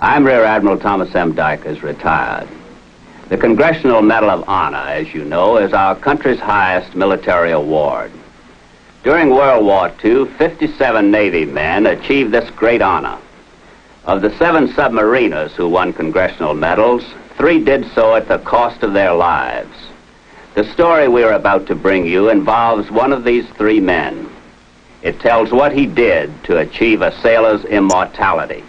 I'm Rear Admiral Thomas M. Dykers, retired. The Congressional Medal of Honor, as you know, is our country's highest military award. During World War II, 57 Navy men achieved this great honor. Of the 7 submariners who won congressional medals, 3 did so at the cost of their lives. The story we're about to bring you involves one of these 3 men. It tells what he did to achieve a sailor's immortality.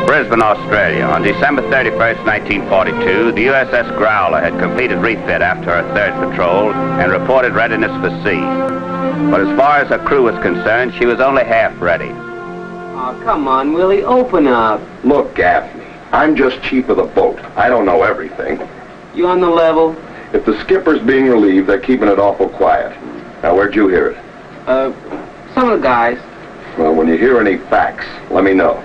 Brisbane, Australia. On December 31st, 1942, the USS Growler had completed refit after her 3rd patrol and reported readiness for sea. But as far as her crew was concerned, she was only half ready. Oh, come on, Willie, open up. Look, Gaffney, I'm just chief of the boat. I don't know everything. You on the level? If the skipper's being relieved, they're keeping it awful quiet. Now, where'd you hear it? Some of the guys. Well, when you hear any facts, let me know.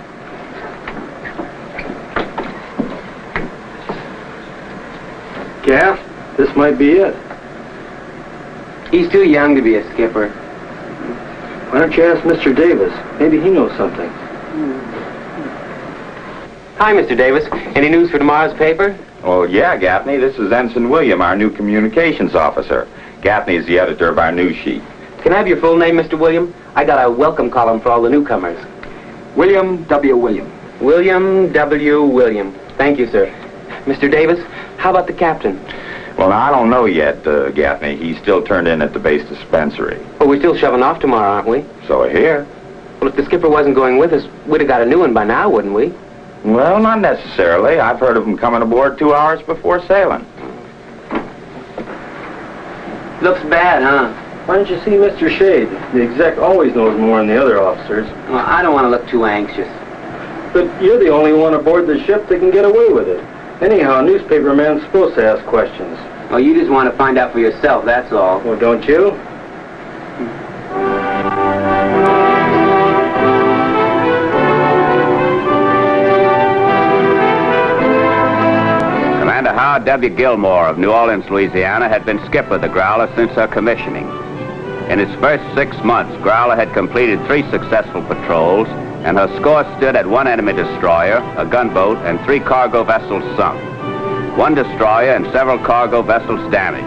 Gaff, this might be it. He's too young to be a skipper. Why don't you ask Mr. Davis? Maybe he knows something. Hi, Mr. Davis. Any news for tomorrow's paper? Oh, yeah, Gaffney. This is Ensign William, our new communications officer. Gaffney's the editor of our news sheet. Can I have your full name, Mr. William? I got a welcome column for all the newcomers. William W. William. William W. William. Thank you, sir. Mr. Davis, how about the captain? Well, now, I don't know yet, Gaffney. He's still turned in at the base dispensary. Well, we're still shoving off tomorrow, aren't we? So I hear. Well, if the skipper wasn't going with us, we'd have got a new one by now, wouldn't we? Well, not necessarily. I've heard of him coming aboard 2 hours before sailing. Looks bad, huh? Why don't you see Mr. Shade? The exec always knows more than the other officers. Well, I don't want to look too anxious. But you're the only one aboard the ship that can get away with it. Anyhow, a newspaper man's supposed to ask questions. Well, you just want to find out for yourself, that's all. Well, don't you? Commander Howard W. Gilmore of New Orleans, Louisiana, had been skipper of the Growler since her commissioning. In its first 6 months, Growler had completed 3 successful patrols, and her score stood at 1 enemy destroyer, a gunboat, and 3 cargo vessels sunk. 1 destroyer and several cargo vessels damaged.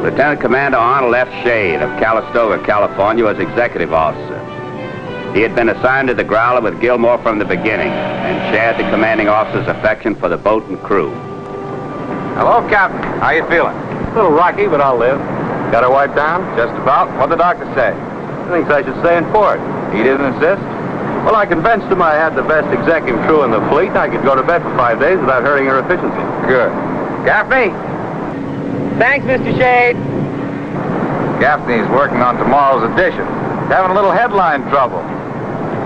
Lieutenant Commander Arnold F. Shade of Calistoga, California, was executive officer. He had been assigned to the Growler with Gilmore from the beginning and shared the commanding officer's affection for the boat and crew. Hello, Captain. How you feeling? A little rocky, but I'll live. Got her wiped down? Just about. What'd the doctor say? He thinks I should stay in port. He didn't insist? Well, I convinced him I had the best executive crew in the fleet. I could go to bed for 5 days without hurting her efficiency. Good. Gaffney? Thanks, Mr. Shade. Gaffney's working on tomorrow's edition. Having a little headline trouble.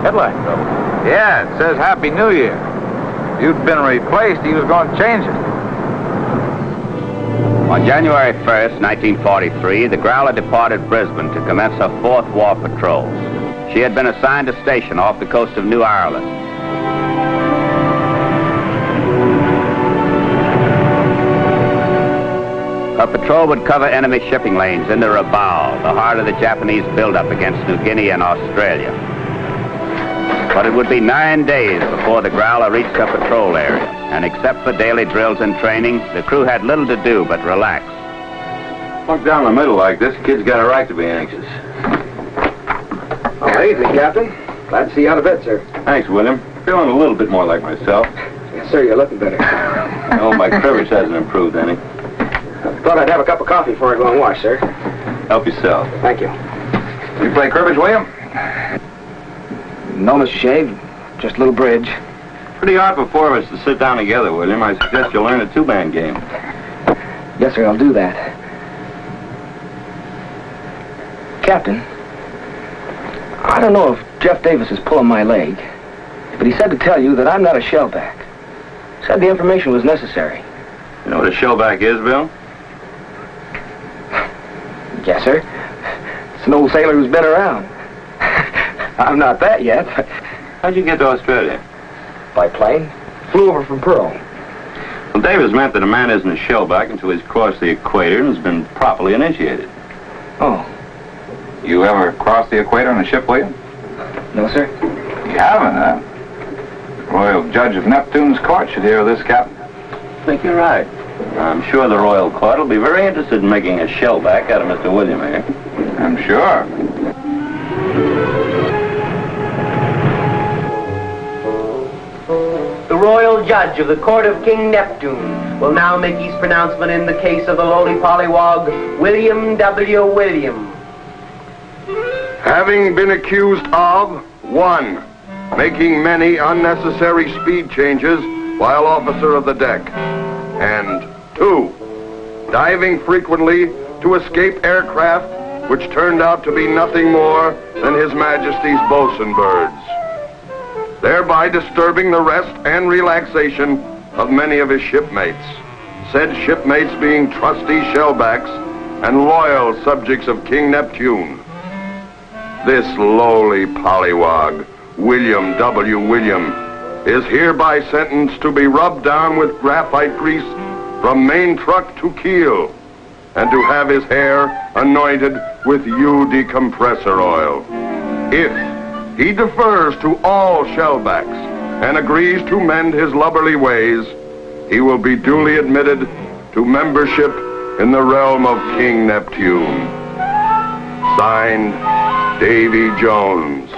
Headline trouble? Yeah, it says Happy New Year. If you'd been replaced, he was going to change it. On January 1st, 1943, the Growler departed Brisbane to commence her 4th war patrol. She had been assigned a station off the coast of New Ireland. Her patrol would cover enemy shipping lanes in the Rabaul, the heart of the Japanese buildup against New Guinea and Australia. But it would be 9 days before the Growler reached her patrol area, and except for daily drills and training, the crew had little to do but relax. Walk down the middle like this, kid's got a right to be anxious. Oh, evening, Captain. Glad to see you out of bed, sir. Thanks, William. Feeling a little bit more like myself. Yes, sir, you're looking better. Oh, my cribbage hasn't improved any. Thought I'd have a cup of coffee before I go and wash, sir. Help yourself. Thank you. You play cribbage, William? No, Mr. Shade. Just a little bridge. Pretty hard for 4 of us to sit down together, William. I suggest you learn a 2-man game. Yes, sir, I'll do that. Captain, I don't know if Jeff Davis is pulling my leg, but he said to tell you that I'm not a shellback. Said the information was necessary. You know what a shellback is, Bill? Yes, sir. It's an old sailor who's been around. I'm not that yet. How'd you get to Australia? By plane. Flew over from Pearl. Well, Davis meant that a man isn't a shellback until he's crossed the equator and has been properly initiated. Oh. You ever crossed the equator on a ship, William? No, sir. You haven't, huh? Royal Judge of Neptune's court should hear of this, Captain. I think you're right. I'm sure the Royal Court will be very interested in making a shellback out of Mr. William here. I'm sure. The Royal Judge of the Court of King Neptune will now make his pronouncement in the case of the lowly pollywog, William W. William. Having been accused of 1. Making many unnecessary speed changes while officer of the deck, and 2. Diving frequently to escape aircraft which turned out to be nothing more than His Majesty's bosun birds, thereby disturbing the rest and relaxation of many of his shipmates, said shipmates being trusty shellbacks and loyal subjects of King Neptune. This lowly pollywog, William W. William, is hereby sentenced to be rubbed down with graphite grease from main truck to keel, and to have his hair anointed with eau decompressor oil. If he defers to all shellbacks and agrees to mend his lubberly ways, he will be duly admitted to membership in the realm of King Neptune. Signed, Davy Jones.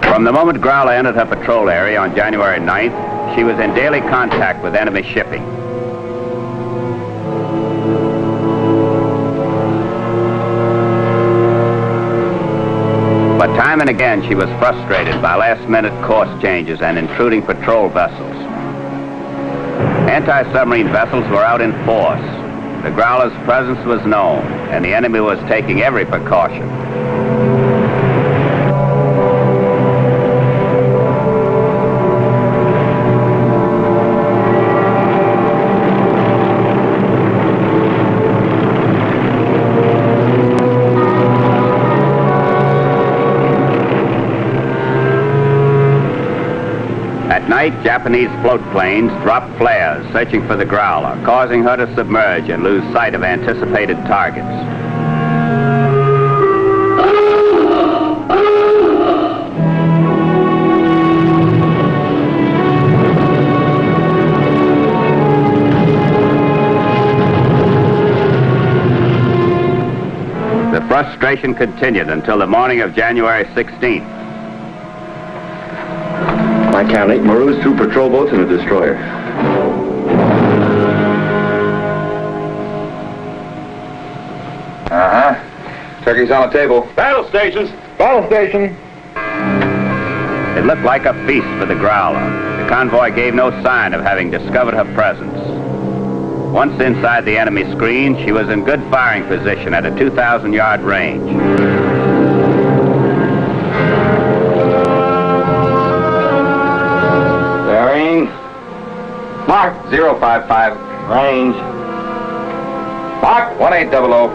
From the moment Growler entered her patrol area on January 9th, she was in daily contact with enemy shipping. But time and again, she was frustrated by last-minute course changes and intruding patrol vessels. Anti-submarine vessels were out in force. The Growler's presence was known, and the enemy was taking every precaution. At night, Japanese float planes dropped flares searching for the Growler, causing her to submerge and lose sight of anticipated targets. The frustration continued until the morning of January 16th. I count 8 Maroons, 2 patrol boats, and a destroyer. Uh-huh. Turkey's on the table. Battle stations! Battle station! It looked like a feast for the Growler. The convoy gave no sign of having discovered her presence. Once inside the enemy screen, she was in good firing position at a 2,000-yard range. Mark 055. Range. Mark 1800.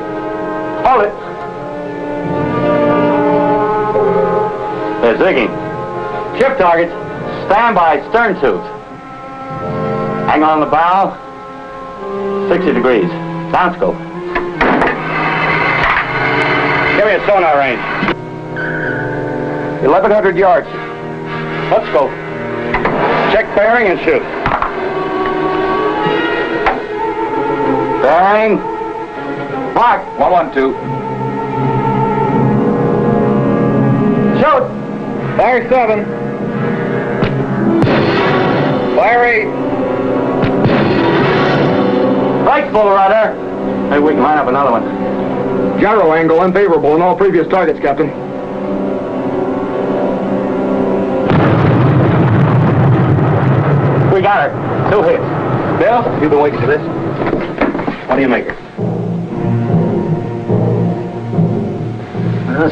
Hold it. They're zigging. Ship targets. Stand by stern tubes. Hang on the bow. 60 degrees. Sound scope. Give me a sonar range. 1,100 yards. Let's go. Check bearing and shoot. Bearing. Mark. 112. Shoot. Fire 7. Fire 8. Right full rudder. Maybe we can line up another one. Gyro angle unfavorable in all previous targets, Captain. We got her. 2 hits. Bill, you've been waiting for this. What do you make her?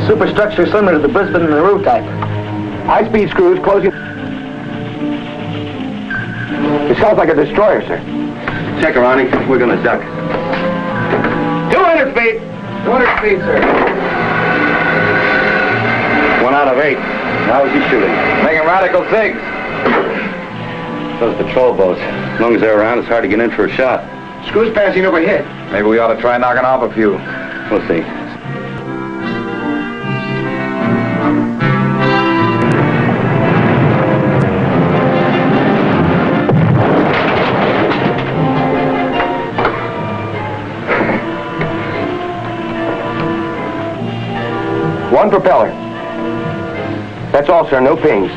Superstructure similar to the Brisbane and the Roo type. High-speed screws closing. It sounds like a destroyer, sir. Check her, Ronnie. We're gonna duck. 200 feet. 200 feet, sir. 1 out of 8. How is he shooting? Making radical zigs. Those patrol boats. As long as they're around, it's hard to get in for a shot. Screws passing overhead. Maybe we ought to try knocking off a few. We'll see. One propeller. That's all, sir. No pings.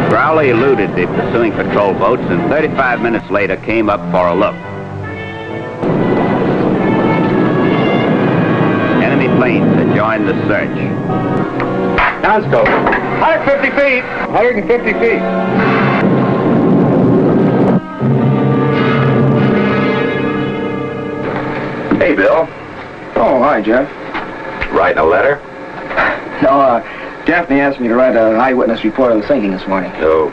Growler eluded the pursuing patrol boats and 35 minutes later came up for a look. Enemy planes had joined the search. Downscope. 150 feet. 150 feet. Hey, Bill. Oh, hi, Jeff. Writing a letter? No, Gaffney asked me to write an eyewitness report of the sinking this morning. Oh.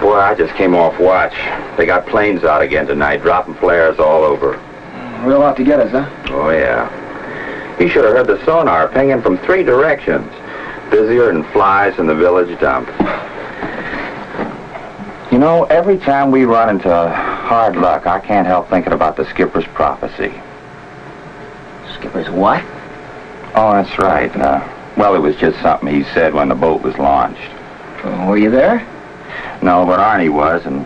Boy, I just came off watch. They got planes out again tonight, dropping flares all over. Real out to get us, huh? Oh, yeah. You should have heard the sonar pinging from 3 directions. Busier than flies in the village dump. You know, every time we run into hard luck, I can't help thinking about the skipper's prophecy. Skipper's what? Oh, that's right. Well, it was just something he said when the boat was launched. Oh, were you there? No, but Arnie was, and,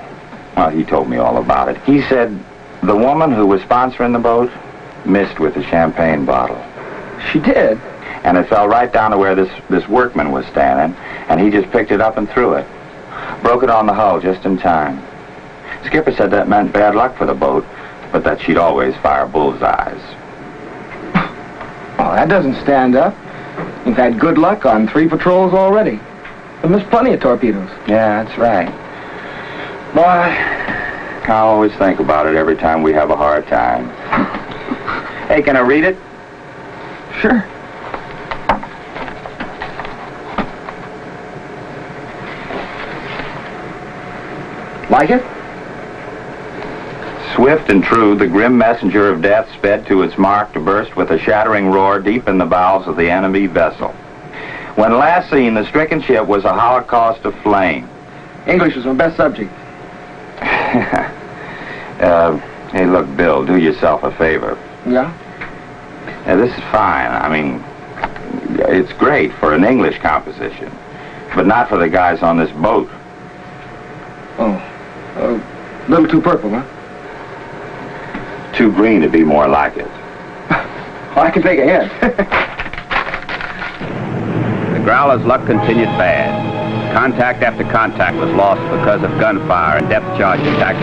well, he told me all about it. He said the woman who was sponsoring the boat missed with the champagne bottle. She did? And it fell right down to where this workman was standing, and he just picked it up and threw it. Broke it on the hull just in time. Skipper said that meant bad luck for the boat, but that she'd always fire bullseyes. Oh, that doesn't stand up. We've had good luck on 3 patrols already. We've missed plenty of torpedoes. Yeah, that's right. But I always think about it every time we have a hard time. Hey, can I read it? Sure. Like it? Swift and true, the grim messenger of death sped to its mark to burst with a shattering roar deep in the bowels of the enemy vessel. When last seen, the stricken ship was a holocaust of flame. English was my best subject. Hey, look, Bill, do yourself a favor. Yeah? This is fine. I mean, it's great for an English composition, but not for the guys on this boat. Oh, a little too purple, huh? Too green to be more like it. Well, I can take a hint. The Growler's luck continued bad. Contact after contact was lost because of gunfire and depth charge attacks.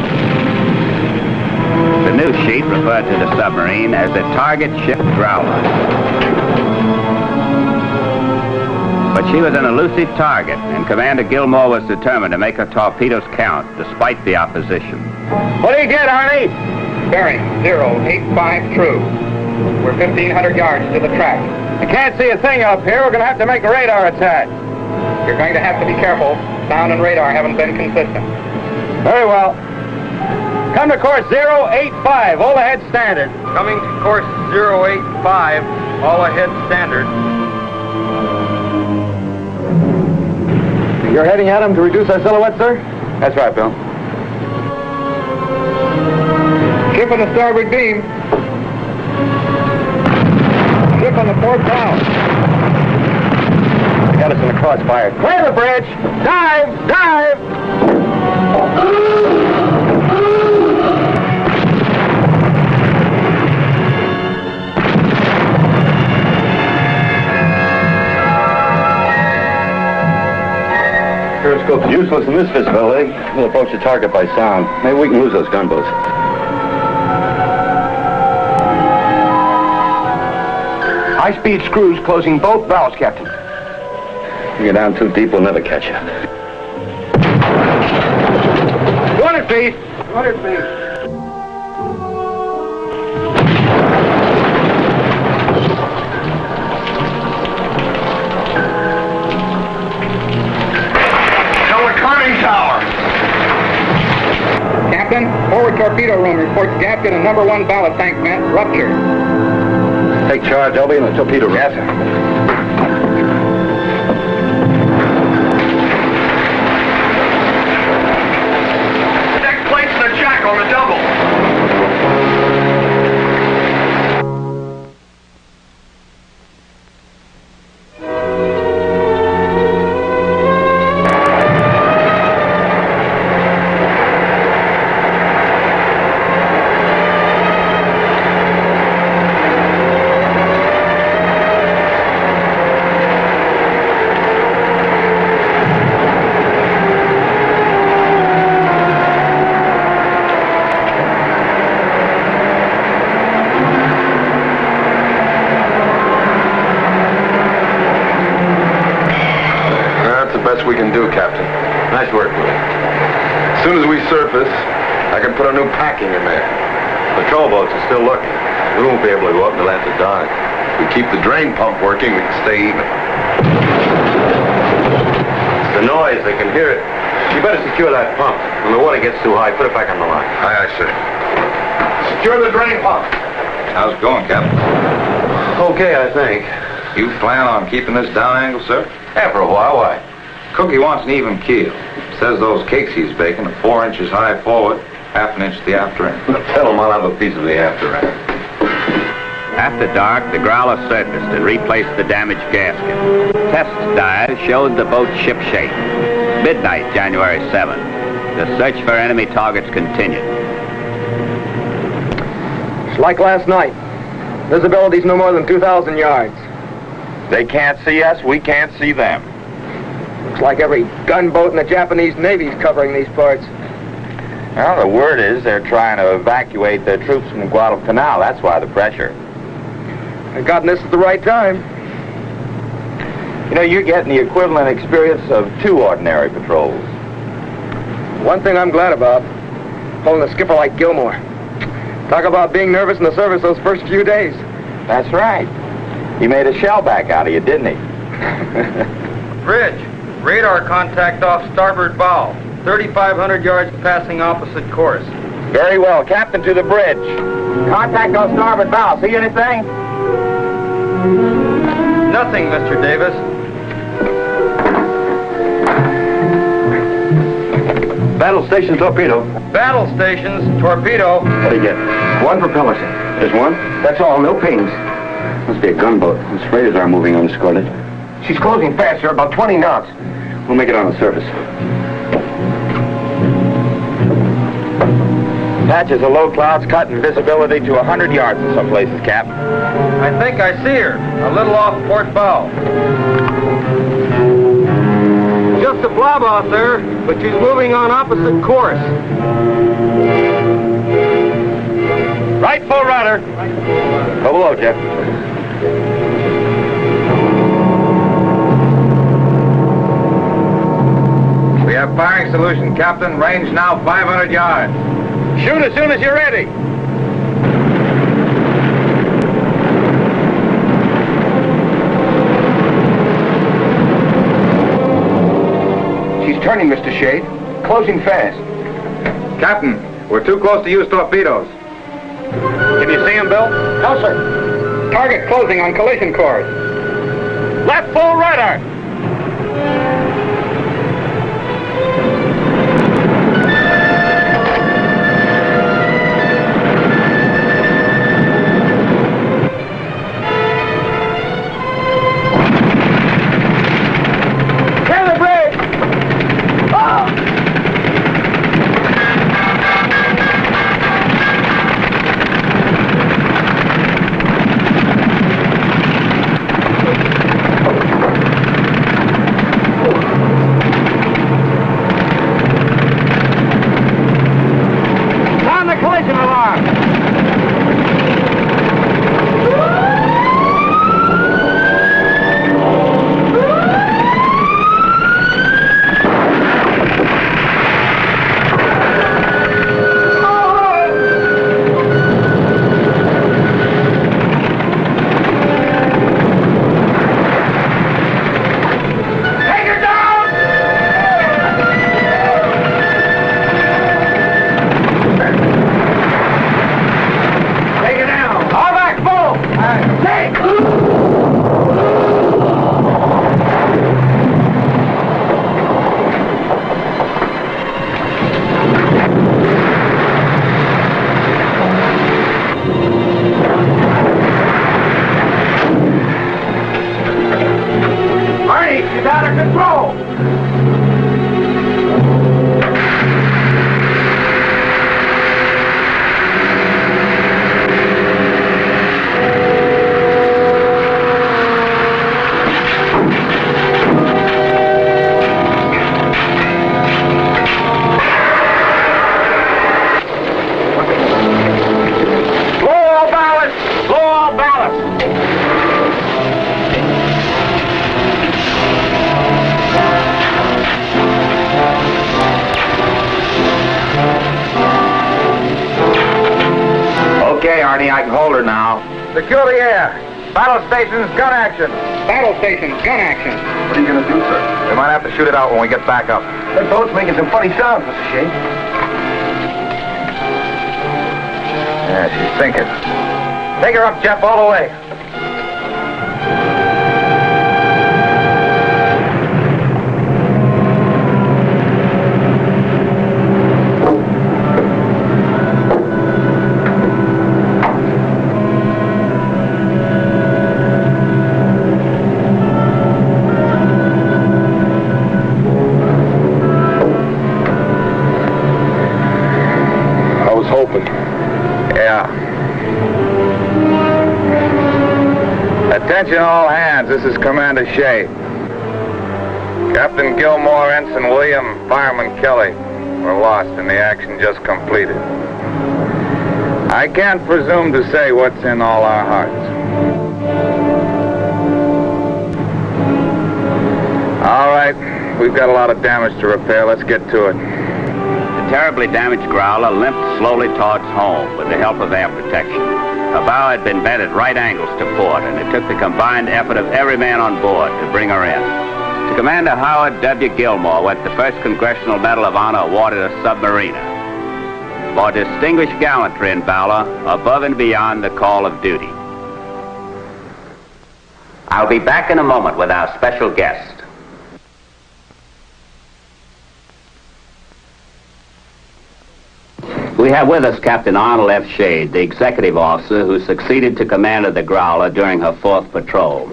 The news sheet referred to the submarine as the target ship Growler. But she was an elusive target, and Commander Gilmore was determined to make her torpedoes count, despite the opposition. What do you get, Arnie? Bearing 085 true. We're 1,500 yards to the track. I can't see a thing up here. We're going to have to make a radar attack. You're going to have to be careful. Sound and radar haven't been consistent. Very well. Come to course 085, all ahead standard. Coming to course 085, all ahead standard. You're heading at him to reduce our silhouette, sir? That's right, Bill. Ship on the starboard beam. Ship on the port bow. Got us in the crossfire. Clear the bridge! Dive! Dive! Periscope's useless in this visibility. We'll approach the target by sound. Maybe we can lose those gunboats. High-speed screws closing both valves, Captain. You get down too deep, we'll never catch you. 200 feet! 200 feet. Captain, forward torpedo room reports gasket and number 1 ballast tank vent ruptured. Take charge, Elby, in the torpedo room. Yes, sir. Deck plates and a jack on the double. That's the best we can do, Captain. Nice work, Willie. As soon as we surface, I can put a new packing in there. Patrol boats are still looking. We won't be able to go up until after dark. If we keep the drain pump working, we can stay even. It's the noise, they can hear it. You better secure that pump. When the water gets too high, put it back on the line. Aye, sir. Secure the drain pump. How's it going, Captain? Okay, I think. You plan on keeping this down angle, sir? Yeah, for a while, why? Cookie wants an even keel. Says those cakes he's baking are 4 inches high forward, half an inch at the after end. Tell him I'll have a piece of the after end. After dark, the Growler surfaced and replaced the damaged gasket. Test dives showed the boat shipshape. Midnight, January 7th. The search for enemy targets continued. It's like last night. Visibility's no more than 2,000 yards. They can't see us, we can't see them. Looks like every gunboat in the Japanese Navy's covering these parts. Well, the word is they're trying to evacuate their troops from Guadalcanal. That's why the pressure. I've gotten this at the right time. You know, you're getting the equivalent experience of 2 ordinary patrols. One thing I'm glad about, holding a skipper like Gilmore. Talk about being nervous in the service those first few days. That's right. He made a shellback out of you, didn't he? Bridge, radar contact off starboard bow. 3,500 yards passing opposite course. Very well. Captain, to the bridge. Contact on starboard bow. See anything? Nothing, Mr. Davis. Battle station torpedo. Battle stations, torpedo. What do you get? 1 propeller, sir. Just one? That's all, no pings. Must be a gunboat. This radars are moving unescorted. She's closing fast, sir, about 20 knots. We'll make it on the surface. Patches of low clouds cutting visibility to 100 yards in some places, Cap. I think I see her. A little off port bow. Just a blob out there, but she's moving on opposite course. Right full rudder. Go below, Jeff. We have firing solution, Captain. Range now 500 yards. Shoot as soon as you're ready. She's turning, Mr. Shade. Closing fast. Captain, we're too close to use torpedoes. Can you see him, Bill? No, sir. Target closing on collision course. Left full rudder. under control! Okay, Arnie, I can hold her now. Secure the air. Battle stations, gun action. Battle stations, gun action. What are you going to do, sir? We might have to shoot it out when we get back up. That boat's making some funny sounds, Mr. Shea. Yeah, she's sinking. Take her up, Jeff, all the way. Yeah. Attention all hands, this is Commander Shea. Captain Gilmore, Ensign William, Fireman Kelly were lost in the action just completed. I can't presume to say what's in all our hearts. All right, we've got a lot of damage to repair. Let's get to it. The terribly damaged Growler limped slowly towards home with the help of air protection. Her bow had been bent at right angles to port, and it took the combined effort of every man on board to bring her in. To Commander Howard W. Gilmore went the first Congressional Medal of Honor awarded a submariner for distinguished gallantry and valor above and beyond the call of duty. I'll be back in a moment with our special guest. We have with us Captain Arnold F. Shade, the executive officer who succeeded to command of the Growler during her 4th patrol.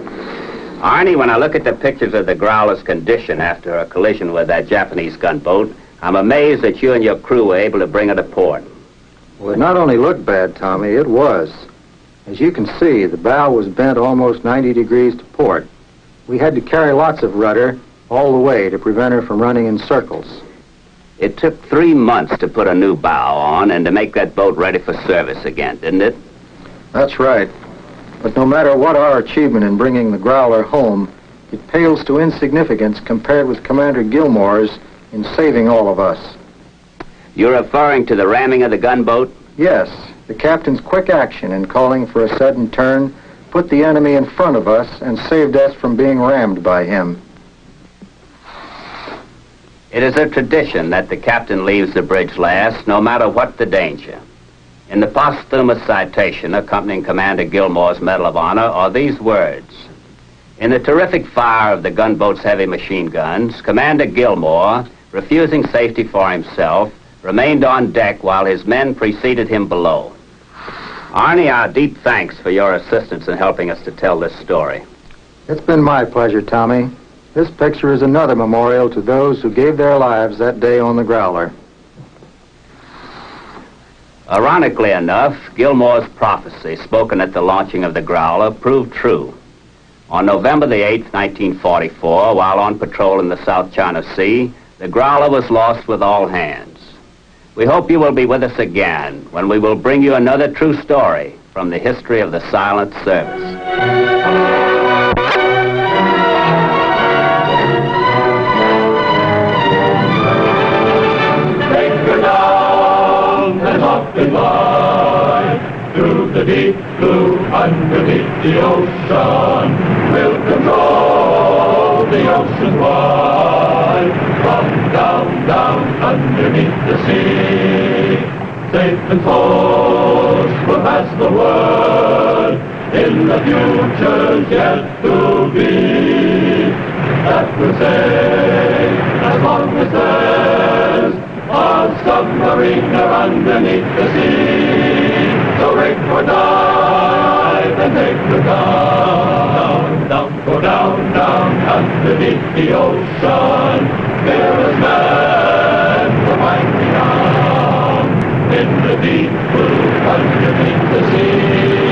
Arnie, when I look at the pictures of the Growler's condition after her collision with that Japanese gunboat, I'm amazed that you and your crew were able to bring her to port. Well, it not only looked bad, Tommy, it was. As you can see, the bow was bent almost 90 degrees to port. We had to carry lots of rudder all the way to prevent her from running in circles. It took 3 months to put a new bow on and to make that boat ready for service again, didn't it? That's right. But no matter what our achievement in bringing the Growler home, it pales to insignificance compared with Commander Gilmore's in saving all of us. You're referring to the ramming of the gunboat? Yes, the captain's quick action in calling for a sudden turn put the enemy in front of us and saved us from being rammed by him. It is a tradition that the captain leaves the bridge last, no matter what the danger. In the posthumous citation accompanying Commander Gilmore's Medal of Honor are these words. In the terrific fire of the gunboat's heavy machine guns, Commander Gilmore, refusing safety for himself, remained on deck while his men preceded him below. Arnie, our deep thanks for your assistance in helping us to tell this story. It's been my pleasure, Tommy. This picture is another memorial to those who gave their lives that day on the Growler. Ironically enough, Gilmore's prophecy, spoken at the launching of the Growler, proved true. On November the 8th, 1944, while on patrol in the South China Sea, the Growler was lost with all hands. We hope you will be with us again when we will bring you another true story from the history of the silent service. Up in line, through the deep blue, underneath the ocean, we'll control the ocean wide. From down, down, underneath the sea, safe and force will pass the word in the future's yet to be. That will say, as long as there's a submariner underneath the sea. So rig for dive and take the gun. Down, down, go down. Down, down, underneath the ocean, fearless men will find me down. In the deep blue, underneath the sea.